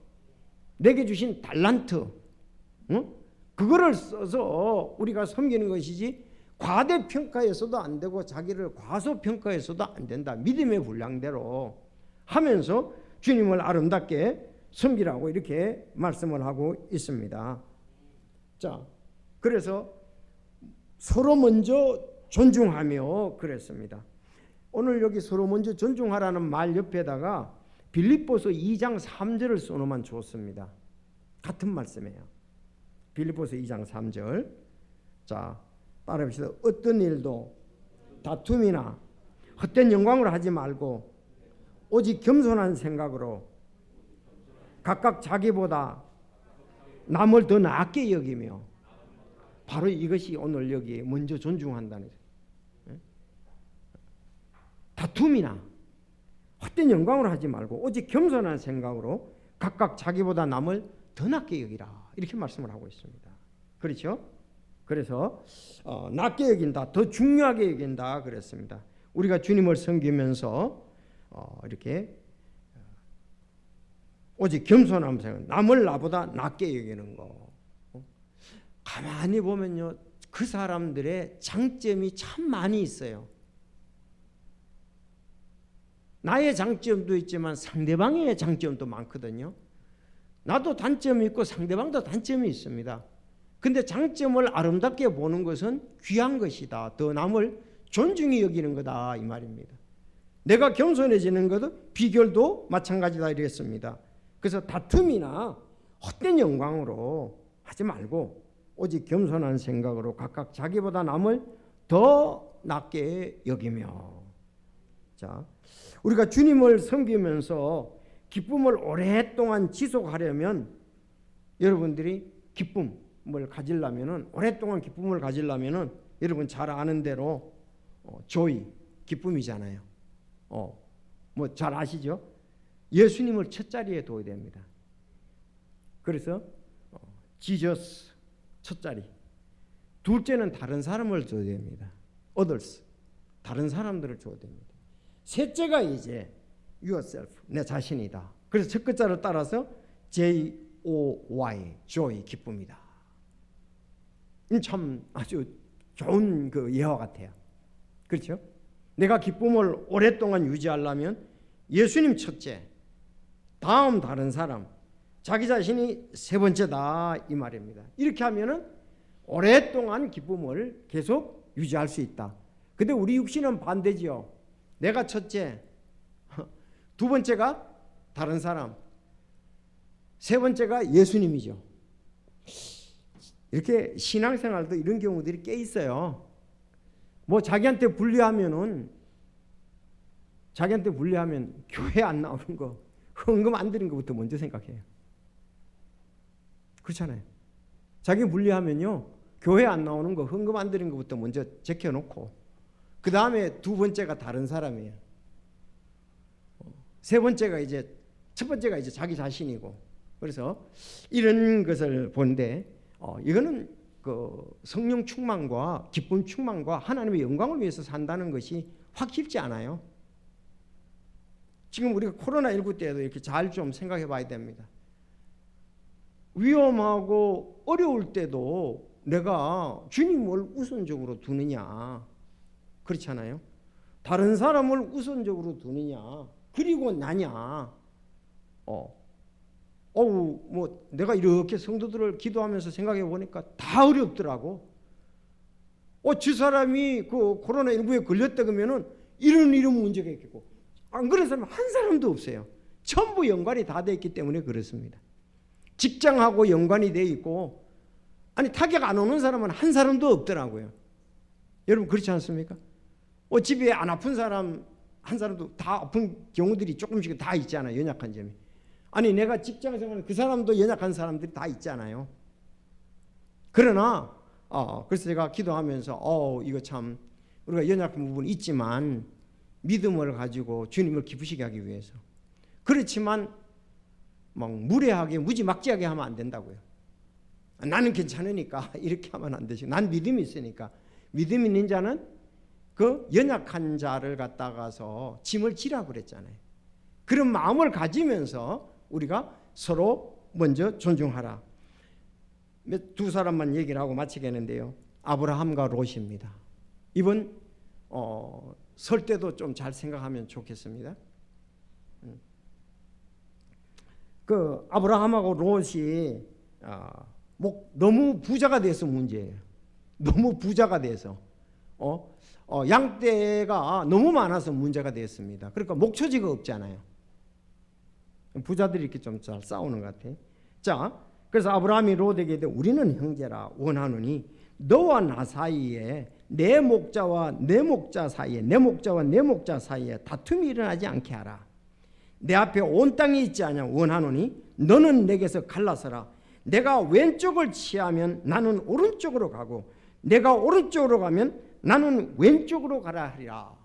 내게 주신 달란트, 그거를 써서 우리가 섬기는 것이지 과대평가해서도 안 되고 자기를 과소평가해서도 안 된다. 믿음의 분량대로 하면서 주님을 아름답게 섬기라고 이렇게 말씀을 하고 있습니다. 자, 그래서 서로 먼저 존중하며 그랬습니다. 오늘 여기 서로 먼저 존중하라는 말 옆에다가 빌립보서 2장 3절을 써놓으면 좋습니다. 같은 말씀이에요. 빌립보서 2장 3절. 자, 따라합시다. 어떤 일도 다툼이나 헛된 영광으로 하지 말고 오직 겸손한 생각으로 각각 자기보다 남을 더 낫게 여기며, 바로 이것이 오늘 여기 먼저 존중한다는 거예요. 다툼이나 헛된 영광으로 하지 말고 오직 겸손한 생각으로 각각 자기보다 남을 더 낫게 여기라, 이렇게 말씀을 하고 있습니다. 그렇죠? 그래서 낫게 여긴다, 더 중요하게 여긴다 그랬습니다. 우리가 주님을 섬기면서 이렇게 오직 겸손한 생각, 남을 나보다 낫게 여기는 거. 가만히 보면요, 그 사람들의 장점이 참 많이 있어요. 나의 장점도 있지만 상대방의 장점도 많거든요. 나도 단점이 있고 상대방도 단점이 있습니다. 근데 장점을 아름답게 보는 것은 귀한 것이다. 더 남을 존중히 여기는 거다 이 말입니다. 내가 겸손해지는 것도 비결도 마찬가지다 이랬습니다. 그래서 다툼이나 헛된 영광으로 하지 말고 오직 겸손한 생각으로 각각 자기보다 남을 더 낫게 여기며. 자, 우리가 주님을 섬기면서 기쁨을 오랫동안 지속하려면, 여러분들이 기쁨을 가지려면은, 오랫동안 기쁨을 가지려면은 여러분 잘 아는 대로 조이, 기쁨이잖아요. 뭐 잘 아시죠? 예수님을 첫 자리에 둬야 됩니다. 그래서 지저스 첫 자리, 둘째는 다른 사람을 줘야 됩니다. others, 다른 사람들을 줘야 됩니다. 셋째가 이제 yourself, 내 자신이다. 그래서 첫 글자를 따라서 J-O-Y, joy, 기쁨이다. 참 아주 좋은 그 예화 같아요. 그렇죠? 내가 기쁨을 오랫동안 유지하려면 예수님 첫째, 다음 다른 사람, 자기 자신이 세 번째다 이 말입니다. 이렇게 하면은 오랫동안 기쁨을 계속 유지할 수 있다. 근데 우리 육신은 반대지요. 내가 첫째, 두 번째가 다른 사람, 세 번째가 예수님이죠. 이렇게 신앙생활도 이런 경우들이 꽤 있어요. 뭐 자기한테 불리하면 교회 안 나오는 거, 헌금 안 드리는 것부터 먼저 생각해요. 그렇잖아요. 자기 불리하면요, 교회 안 나오는 거, 헌금 안 드리는 것부터 먼저 제껴놓고, 그 다음에 두 번째가 다른 사람이에요. 세 번째가 이제, 첫 번째가 이제 자기 자신이고. 그래서 이런 것을 보는데, 이거는 그 성령 충만과 기쁨 충만과 하나님의 영광을 위해서 산다는 것이 확 쉽지 않아요. 지금 우리가 코로나19 때도 이렇게 잘 좀 생각해 봐야 됩니다. 위험하고 어려울 때도 내가 주님을 우선적으로 두느냐, 그렇잖아요. 다른 사람을 우선적으로 두느냐, 그리고 나냐. 뭐 내가 이렇게 성도들을 기도하면서 생각해 보니까 다 어렵더라고. 저 사람이 그 코로나19에 걸렸다 그러면은 이런 문제가 있겠고, 안 그런 사람 한 사람도 없어요. 전부 연관이 다 돼 있기 때문에 그렇습니다. 직장하고 연관이 돼 있고, 아니 타격 안 오는 사람은 한 사람도 없더라고요. 여러분 그렇지 않습니까? 집에 안 아픈 사람 한 사람도, 다 아픈 경우들이 조금씩 다 있잖아요. 연약한 점이. 아니 내가 직장 생활하는 그 사람도 연약한 사람들이 다 있잖아요. 그러나 그래서 제가 기도하면서 이거 참 우리가 연약한 부분이 있지만 믿음을 가지고 주님을 기쁘시게 하기 위해서, 그렇지만 막 무례하게 무지막지하게 하면 안 된다고요. 나는 괜찮으니까 이렇게 하면 안 되지. 난 믿음이 있으니까. 믿음 있는 자는 그 연약한 자를 갖다가서 짐을 지라고 그랬잖아요. 그런 마음을 가지면서 우리가 서로 먼저 존중하라. 두 사람만 얘기를 하고 마치겠는데요. 아브라함과 롯입니다. 이번 설 때도 좀 잘 생각하면 좋겠습니다. 그 아브라함하고 롯이 너무 부자가 돼서 문제예요. 너무 부자가 돼서 양떼가 너무 많아서 문제가 됐습니다. 그러니까 목초지가 없잖아요. 부자들이 이렇게 좀 잘 싸우는 것 같아. 자, 그래서 아브라함이 롯에게 우리는 형제라 원하노니 너와 나 사이에 내 목자와 내 목자 사이에, 내 목자와 내 목자 사이에 다툼이 일어나지 않게 하라. 내 앞에 온 땅이 있지 않냐 원하노니 너는 내게서 갈라서라. 내가 왼쪽을 취하면 나는 오른쪽으로 가고 내가 오른쪽으로 가면 나는 왼쪽으로 가라 하리라.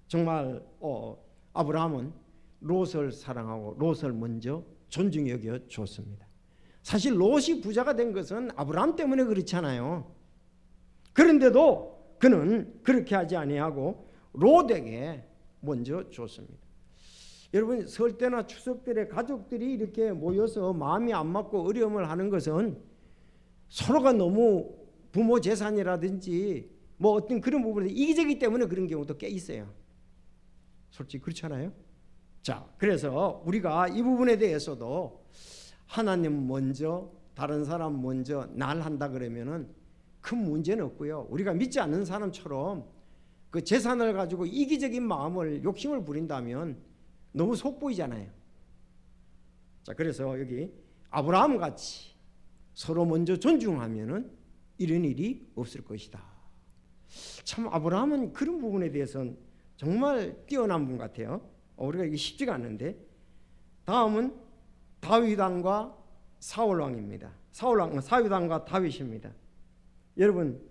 정말 아브라함은 롯을 사랑하고 롯을 먼저 존중히 여겨 줬습니다. 사실 롯이 부자가 된 것은 아브라함 때문에 그렇잖아요. 그런데도 그는 그렇게 하지 아니하고 롯에게 먼저 줬습니다. 여러분 설 때나 추석 때 가족들이 이렇게 모여서 마음이 안 맞고 어려움을 하는 것은 서로가 너무 부모 재산이라든지 뭐 어떤 그런 부분에서 이기적이기 때문에 그런 경우도 꽤 있어요. 솔직히 그렇잖아요. 자, 그래서 우리가 이 부분에 대해서도 하나님 먼저, 다른 사람 먼저 날 한다 그러면은 큰 문제는 없고요. 우리가 믿지 않는 사람처럼 그 재산을 가지고 이기적인 마음을, 욕심을 부린다면 너무 속보이잖아요. 자, 그래서 여기 아브라함 같이 서로 먼저 존중하면은 이런 일이 없을 것이다. 참 아브라함은 그런 부분에 대해서는 정말 뛰어난 분 같아요. 우리가 이게 쉽지가 않은데, 다음은 다윗 왕과 사울 왕입니다. 사울 왕과 다윗입니다. 여러분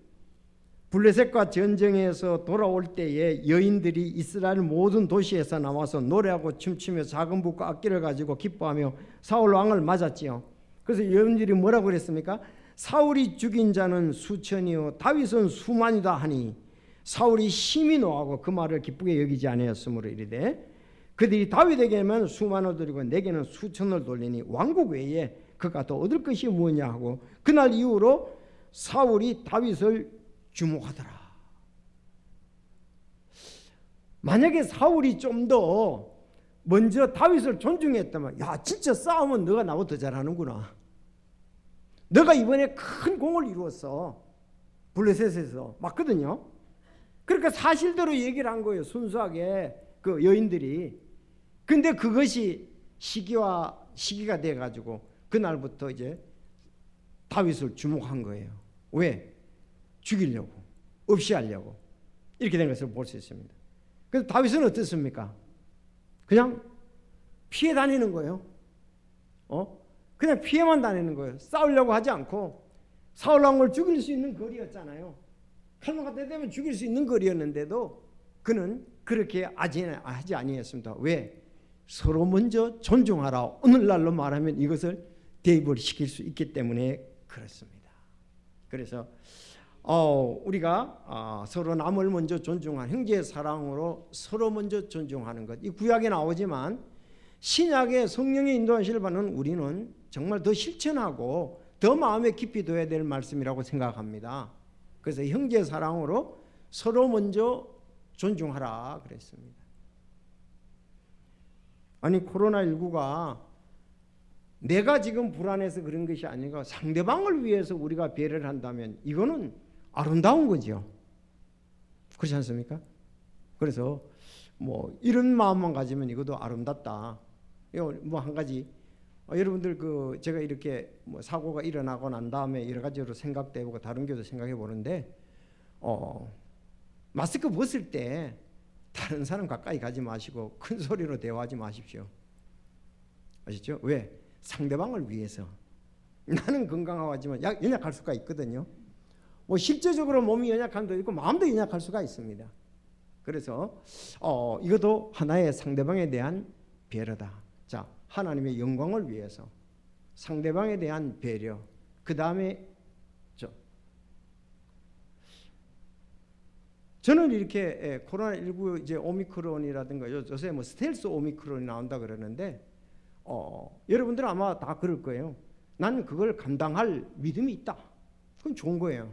블레셋과 전쟁에서 돌아올 때에 여인들이 이스라엘 모든 도시에서 나와서 노래하고 춤추며 작은 북과 악기를 가지고 기뻐하며 사울 왕을 맞았지요. 그래서 여인들이 뭐라고 그랬습니까? 사울이 죽인 자는 수천이요 다윗은 수만이다 하니 사울이 심히 노하고 그 말을 기쁘게 여기지 아니하였으므로 이르되 그들이 다윗에게는 수만을 드리고 내게는 수천을 돌리니 왕국 외에 그가 더 얻을 것이 무엇냐 하고 그날 이후로 사울이 다윗을 주목하더라. 만약에 사울이 좀 더 먼저 다윗을 존중했다면, 야 진짜 싸움은 너가 나보다 더 잘하는구나. 너가 이번에 큰 공을 이루었어. 블레셋에서 맞거든요. 그러니까 사실대로 얘기를 한 거예요. 순수하게 그 여인들이. 근데 그것이 시기가 돼가지고 그날부터 이제 다윗을 주목한 거예요. 왜? 죽이려고. 없이 하려고 이렇게 된 것을 볼 수 있습니다. 그래서 다윗은 어떻습니까? 그냥 피해 다니는 거예요. 그냥 피해만 다니는 거예요. 싸우려고 하지 않고, 사울 왕을 죽일 수 있는 거리였잖아요. 칼만 갖다 대면 죽일 수 있는 거리였는데도 그는 그렇게 하지 아니했습니다. 왜? 서로 먼저 존중하라. 오늘날로 말하면 이것을 대입을 시킬 수 있기 때문에 그렇습니다. 그래서 우리가 서로 남을 먼저 존중하는, 형제의 사랑으로 서로 먼저 존중하는 것, 이 구약에 나오지만 신약의 성령의 인도하심을 받는 우리는 정말 더 실천하고 더 마음에 깊이 둬야 될 말씀이라고 생각합니다. 그래서 형제의 사랑으로 서로 먼저 존중하라 그랬습니다. 아니, 코로나19가 내가 지금 불안해서 그런 것이 아니라 상대방을 위해서 우리가 배려를 한다면 이거는 아름다운 거죠. 그렇지 않습니까? 그래서 뭐 이런 마음만 가지면 이것도 아름답다. 뭐 한 가지, 여러분들 제가 이렇게 뭐 사고가 일어나고 난 다음에 여러 가지로 생각도 해보고 다른 교도 생각해 보는데, 마스크 벗을 때 다른 사람 가까이 가지 마시고 큰 소리로 대화하지 마십시오. 아시죠? 왜? 상대방을 위해서. 나는 건강하지만 연약할 수가 있거든요. 뭐 실제적으로 몸이 연약한 것도 있고 마음도 연약할 수가 있습니다. 그래서 이것도 하나의 상대방에 대한 배려다. 자, 하나님의 영광을 위해서 상대방에 대한 배려. 그 다음에 저는 이렇게 코로나19 이제 오미크론이라든가 요새 뭐 스텔스 오미크론이 나온다 그러는데, 여러분들은 아마 다 그럴 거예요. 나는 그걸 감당할 믿음이 있다. 그건 좋은 거예요.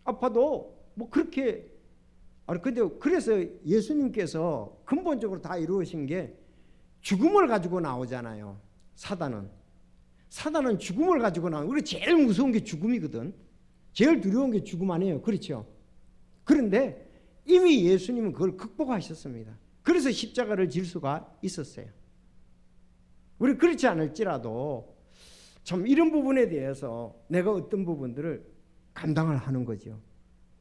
아파도 뭐 그렇게, 근데 그래서 예수님께서 근본적으로 다 이루어진 게 죽음을 가지고 나오잖아요. 사단은 죽음을 가지고 나오는, 우리 제일 무서운 게 죽음이거든. 제일 두려운 게 죽음 아니에요. 그렇죠? 그런데 이미 예수님은 그걸 극복하셨습니다. 그래서 십자가를 질 수가 있었어요. 우리 그렇지 않을지라도 참 이런 부분에 대해서 내가 어떤 부분들을 감당을 하는 거죠.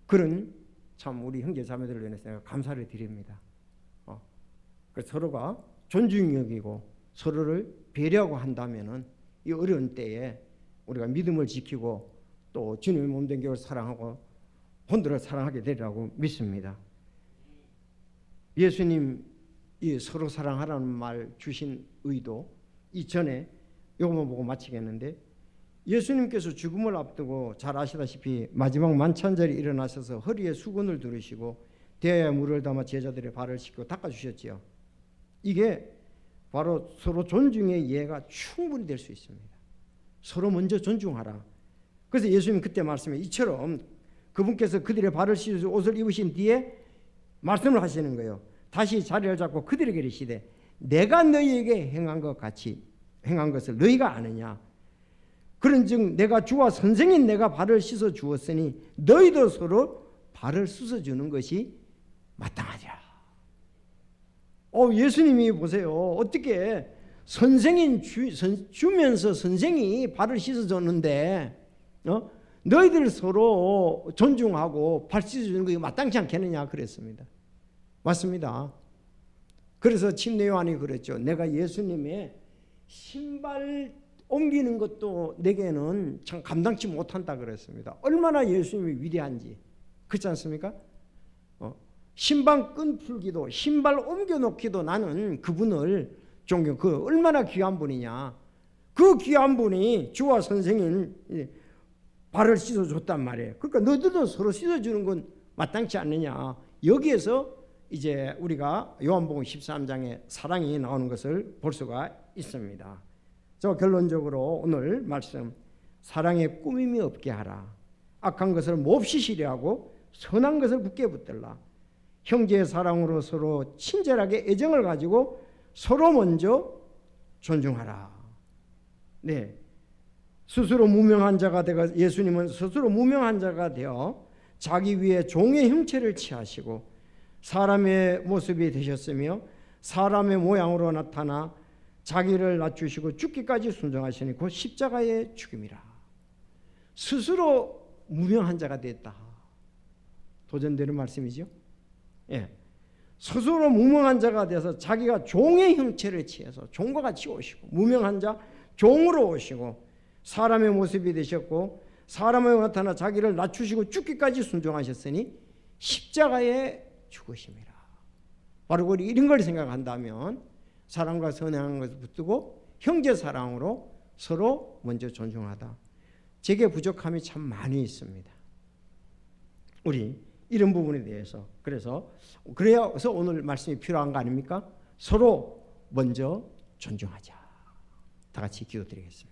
그런 참 우리 형제 자매들을 위해서 내가 감사를 드립니다. 서로가 존중 여기고 서로를 배려하고 한다면은 이 어려운 때에 우리가 믿음을 지키고 또 주님의 몸된 교회를 사랑하고 본들을 사랑하게 되리라고 믿습니다. 예수님 이 서로 사랑하라는 말 주신 의도, 이전에 이것만 보고 마치겠는데, 예수님께서 죽음을 앞두고 잘 아시다시피 마지막 만찬절이 일어나셔서 허리에 수건을 두르시고 대야에 물을 담아 제자들의 발을 씻고 닦아주셨지요. 이게 바로 서로 존중의 예가 충분히 될 수 있습니다. 서로 먼저 존중하라. 그래서 예수님 그때 말씀에 이처럼 그분께서 그들의 발을 씻으시고 옷을 입으신 뒤에 말씀을 하시는 거예요. 다시 자리를 잡고 그들에게 이르시되 내가 너희에게 행한 것 같이 행한 것을 너희가 아느냐. 그런즉 내가 주와 선생인 내가 발을 씻어 주었으니 너희도 서로 발을 씻어 주는 것이 마땅하리라. 예수님이 보세요. 어떻게 선생인 주면서 선생이 발을 씻어 줬는데 너희들 서로 존중하고 발 씻어주는 거 마땅치 않겠느냐 그랬습니다. 맞습니다. 그래서 침례 요한이 그랬죠. 내가 예수님의 신발 옮기는 것도 내게는 참 감당치 못한다 그랬습니다. 얼마나 예수님이 위대한지. 그렇지 않습니까? 신발 끈 풀기도 신발 옮겨놓기도 나는 그분을 존경, 그 얼마나 귀한 분이냐. 그 귀한 분이 주와 선생인 발을 씻어줬단 말이에요. 그러니까 너희들도 서로 씻어주는 건 마땅치 않느냐. 여기에서 이제 우리가 요한복음 13장에 사랑이 나오는 것을 볼 수가 있습니다. 저 결론적으로 오늘 말씀, 사랑에 꾸밈이 없게 하라. 악한 것을 몹시 싫어하고 선한 것을 굳게 붙들라. 형제의 사랑으로 서로 친절하게 애정을 가지고 서로 먼저 존중하라. 네. 스스로 무명한 자가 되어, 예수님은 스스로 무명한 자가 되어 자기 위에 종의 형체를 취하시고 사람의 모습이 되셨으며 사람의 모양으로 나타나 자기를 낮추시고 죽기까지 순종하시니 곧 십자가의 죽음이라. 스스로 무명한 자가 됐다. 도전되는 말씀이죠. 예. 스스로 무명한 자가 돼서 자기가 종의 형체를 취해서 종과 같이 오시고, 무명한 자 종으로 오시고 사람의 모습이 되셨고 사람으로 나타나 자기를 낮추시고 죽기까지 순종하셨으니 십자가에 죽으심이라. 바로 우리 이런 걸 생각한다면 사랑과 선행하는 것을 붙들고 형제 사랑으로 서로 먼저 존중하다. 제게 부족함이 참 많이 있습니다. 우리 이런 부분에 대해서 그래서 오늘 말씀이 필요한 거 아닙니까? 서로 먼저 존중하자. 다 같이 기도드리겠습니다.